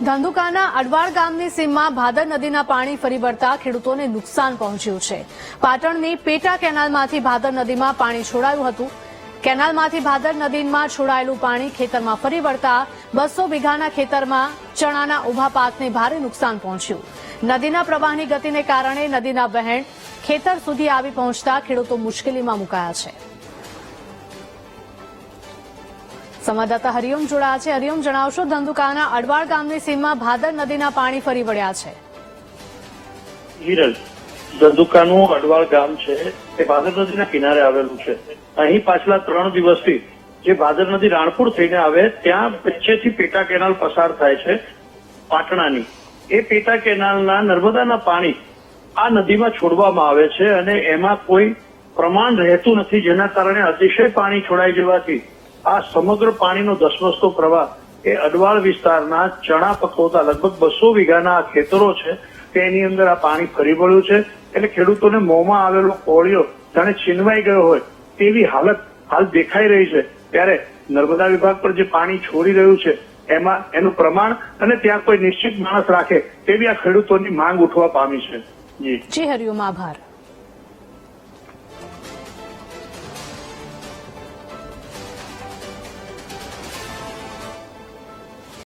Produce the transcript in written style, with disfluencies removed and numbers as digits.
ધંધુકાના અડવાળ ગામની સીમમાં ભાદર નદીના પાણી ફરી વળતા ખેડૂતોને નુકસાન પહોંચ્યું છે। પાટણની પેટા કેનાલમાંથી ભાદર નદીમાં પાણી છોડાયું હતું। કેનાલમાંથી ભાદર નદીમાં છોડાયેલું પાણી ખેતરમાં ફરી વળતા 200 વીઘાના ખેતરમાં ચણાના ઉભા પાકને ભારે નુકસાન પહોંચ્યું। નદીના પ્રવાહની ગતિને કારણે નદીના વહેણ ખેતર સુધી આવી પહોંચતા ખેડૂતો મુશ્કેલીમાં મુકાયા છે। સંવાદદાતા હરિઓમ જોડાયા છે। હરિઓમ, જણાવશો, ધંધુકાના અડવાળ ગામની સીમમાં ભાદર નદીના પાણી ફરી વળ્યા છે। હિરલ, ધંધુકાનું અડવાળ ગામ છે તે ભાદર નદીના કિનારે આવેલું છે। અહીં પાછલા 3 દિવસથી જે ભાદર નદી રાણપુર થઈને આવે ત્યાં વચ્ચેથી પેટા કેનાલ પસાર થાય છે પાટણાની। એ પેટા કેનાલના નર્મદાના પાણી આ નદીમાં છોડવામાં આવે છે અને એમાં કોઈ પ્રમાણ રહેતું નથી, જેના કારણે અતિશય પાણી છોડાઈ જવાથી આ સમગ્ર પાણીનો ધસમસતો પ્રવાહ એ અડવાળ વિસ્તારના ચણા પકવતા લગભગ 200 વીઘાના ખેતરો છે તેની અંદર આ પાણી ફરી વળ્યું છે। એટલે ખેડૂતોને મોંમાં આવેલો કોળિયો જાણે છીનવાઈ ગયો હોય તેવી હાલત હાલ દેખાઈ રહી છે। ત્યારે નર્મદા વિભાગ પર જે પાણી છોડી રહ્યું છે એમાં એનું પ્રમાણ અને ત્યાં કોઈ નિશ્ચિત માણસ રાખે તેવી આ ખેડૂતોની માંગ ઉઠવા પામી છે। જી હરિઓમ, આભાર।